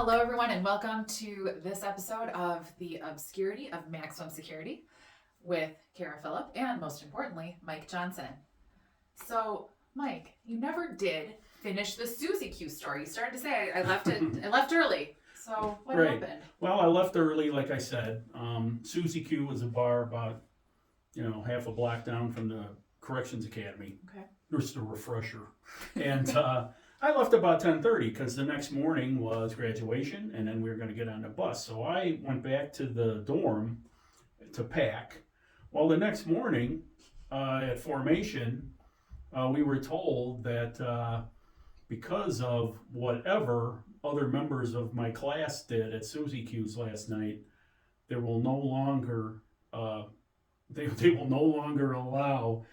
Hello, everyone, and welcome to this episode of the Obscurity of Maximum Security with Kara Phillip and, most importantly, Mike Johnson. So, Mike, you never did finish the Susie Q story. You started to say I left it. I left early. So, what happened? Well, I left early, like I said. Susie Q was a bar about, half a block down from the Corrections Academy. Okay. Just a refresher. And I left about 10:30 because the next morning was graduation, and then we were going to get on the bus. So I went back to the dorm to pack. Well, the next morning at formation, we were told that because of whatever other members of my class did at Susie Q's last night, there will no longer they will no longer allow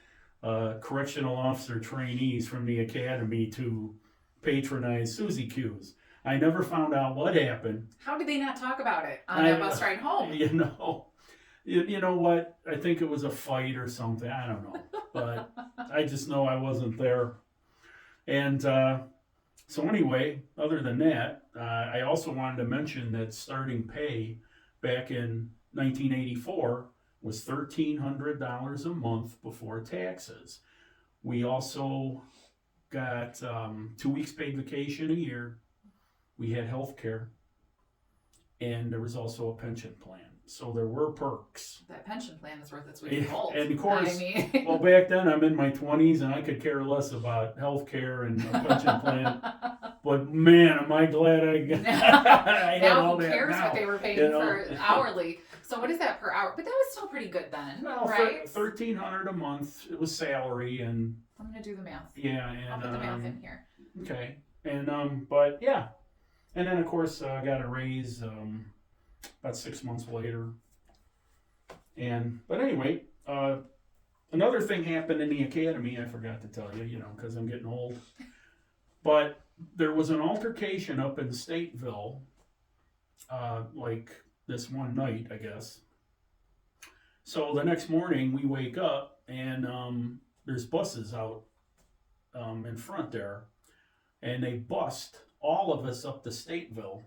correctional officer trainees from the academy to patronize Susie Q's. I never found out what happened. How did they not talk about it on that bus ride home? You know what? I think it was a fight or something. I don't know, but I just know I wasn't there. And so anyway, other than that, I also wanted to mention that starting pay back in 1984 was $1,300 a month before taxes. We also got 2 weeks paid vacation a year. We had health care, and there was also a pension plan. So there were perks. That pension plan is worth its weight in gold. And of course, well, back then I'm in my 20s and I could care less about health care and a pension plan. But man, am I glad I had now all who that. cares now, what they were paying for hourly? So what is that per hour? But that was still pretty good then, right? $1,300 a month. It was salary, and I'm gonna do the math. Yeah, and I'll put the math in here. Okay, and but yeah, and then of course I got a raise about 6 months later. But anyway, another thing happened in the academy. I forgot to tell you, because I'm getting old. But there was an altercation up in Stateville, like this one night, I guess. So the next morning we wake up and there's buses out in front there, and they bust all of us up to Stateville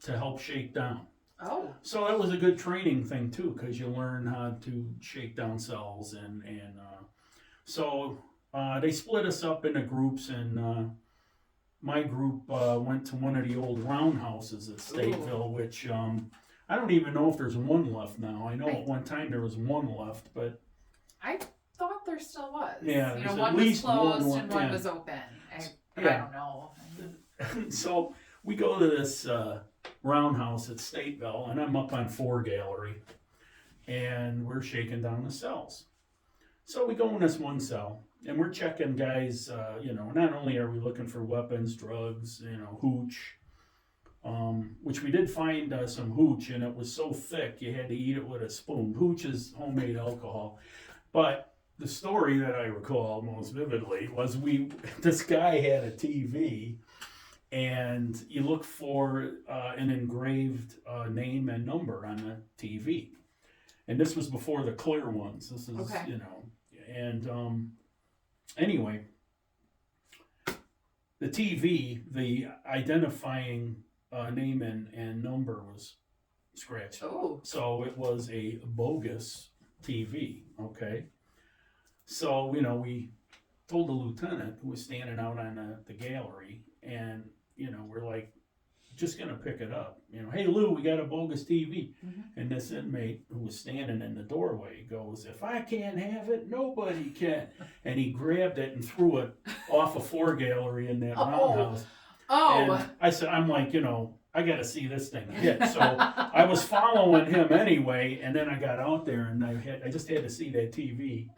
to help shake down. Oh. So that was a good training thing too, because you learn how to shake down cells, and so they split us up into groups, and my group went to one of the old Roundhouses at Stateville, which I don't even know if there's one left now. I know at one time there was one left, but I thought there still was. Yeah, one was closed and one was open. I don't know. So we go to this Roundhouse at Stateville, and I'm up on 4 gallery, and we're shaking down the cells. So we go in this one cell, and we're checking guys. Not only are we looking for weapons, drugs, hooch. Which we did find some hooch, and it was so thick you had to eat it with a spoon. Hooch is homemade alcohol. But the story that I recall most vividly was this guy had a TV, and you look for an engraved name and number on the TV. And this was before the clear ones. This is, okay. And anyway, the TV, the identifying name and number was scratched. Oh. So it was a bogus TV, okay? So, we told the lieutenant who was standing out on the gallery, and, we're like, just going to pick it up. Hey, Lou, we got a bogus TV. Mm-hmm. And this inmate who was standing in the doorway goes, if I can't have it, nobody can. And he grabbed it and threw it off a 4 gallery in that roundhouse. Oh. And I'm like, I got to see this thing hit. So I was following him anyway, and then I got out there, and I just had to see that TV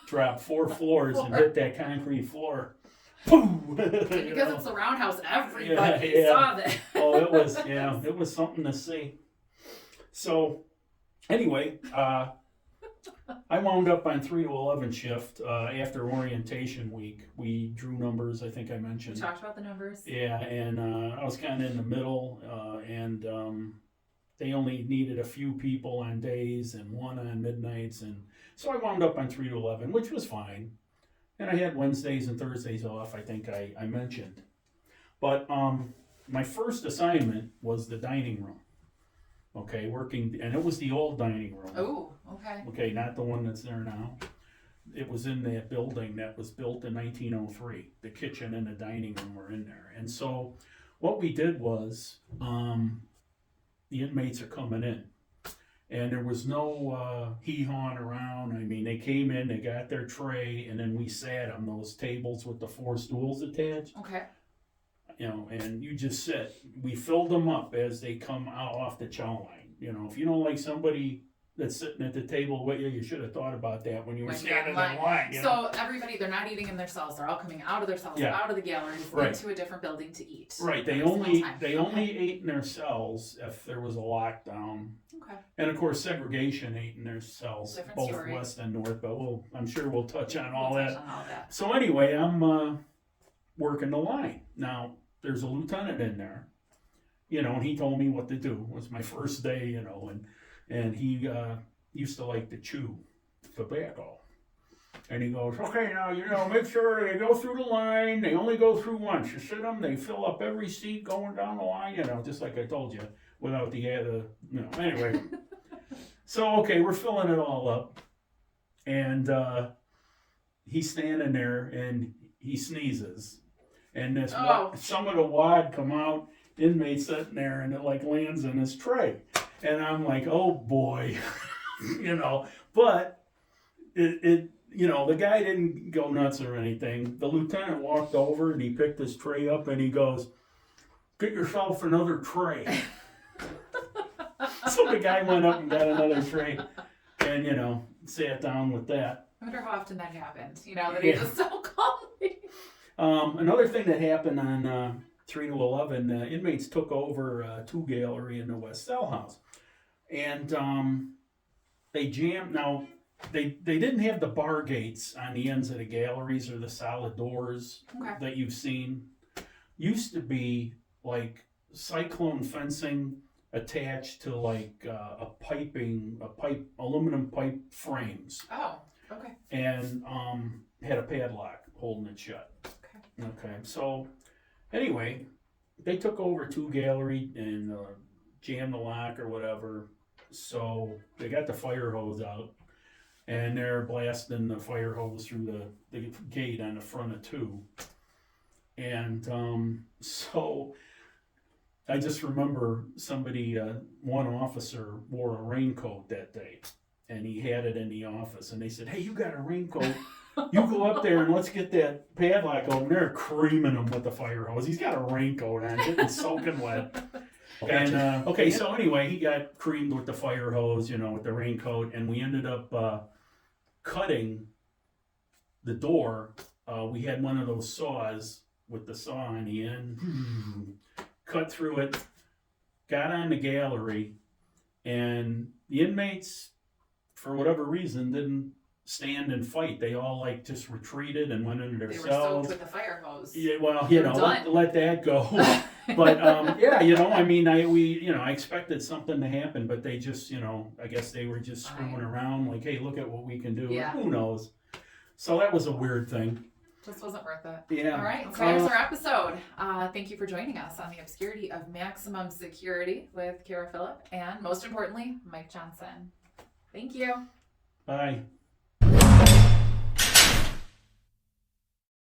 drop 4 floors and hit that concrete floor. Boom! Because it's the Roundhouse, everybody saw that. Oh, it was something to see. So anyway, I wound up on 3 to 11 shift after orientation week. We drew numbers, I think I mentioned. We talked about the numbers. Yeah, and I was kind of in the middle, and they only needed a few people on days and 1 on midnights, and so I wound up on 3 to 11, which was fine. And I had Wednesdays and Thursdays off, I think I mentioned. But my first assignment was the dining room. Okay, working, and it was the old dining room. Oh, okay. Okay, not the one that's there now. It was in that building that was built in 1903. The kitchen and the dining room were in there. And so what we did was, the inmates are coming in. And there was no hee-hawing around. I mean, they came in, they got their tray, and then we sat on those tables with the 4 stools attached. Okay. You know, and you just sit. We filled them up as they come out off the chow line. You know, if you don't like somebody that's sitting at the table with you, you should have thought about that when you were standing in line. You know? So everybody, they're not eating in their cells. They're all coming out of their cells, Yeah. out of the galleries, Right. into a different building to eat. Right. They every only single time. only ate in their cells if there was a lockdown. Okay. And of course, segregation ate in their cells, Different both story. west and north. But I'm sure we'll touch on all We'll that. touch on all that. So anyway, I'm working the line. Now there's a lieutenant in there, you know, and he told me what to do. It was my first day, you know, and he used to like to chew tobacco. And he goes, okay, now, you know, make sure they go through the line. They only go through once. You sit them, they fill up every seat going down the line, you know, just like I told you, without the you know, anyway. So, okay, we're filling it all up. And he's standing there and he sneezes. And some of the wad come out, inmate sitting there, and it like lands in his tray. And I'm like, oh boy, you know, but it you know, the guy didn't go nuts or anything. The lieutenant walked over and he picked his tray up and he goes, get yourself another tray. So the guy went up and got another tray and, you know, sat down with that. I wonder how often that happened. You know, that he just so calmly. Another thing that happened on 3 to 11, inmates took over 2 gallery in the West Cell House. And they jammed. Now, they didn't have the bar gates on the ends of the galleries or the solid doors that you've seen. Used to be like cyclone fencing attached to like aluminum pipe frames. Oh, okay. And had a padlock holding it shut. Okay. So anyway, they took over 2 gallery and jammed the lock or whatever. So they got the fire hose out and they're blasting the fire hose through the gate on the front of 2. And so I just remember somebody, one officer wore a raincoat that day and he had it in the office and they said, hey, you got a raincoat? You go up there and let's get that padlock open. They're creaming him with the fire hose. He's got a raincoat on, getting soaking wet. And okay, so anyway, he got creamed with the fire hose, you know, with the raincoat, and we ended up cutting the door. We had one of those saws with the saw on the end. Cut through it, got on the gallery, and the inmates, for whatever reason, didn't stand and fight. They all like just retreated and went into their cells. They were soaked with the fire hose. Yeah, well, you know, let that go. But yeah, you know, I mean, I expected something to happen, but they just, you know, I guess they were just screwing around, like, hey, look at what we can do. Yeah. Who knows? So that was a weird thing. Just wasn't worth it. Yeah. All right, so there's our episode. Thank you for joining us on the Obscurity of Maximum Security with Kara Phillip and, most importantly, Mike Johnson. Thank you. Bye.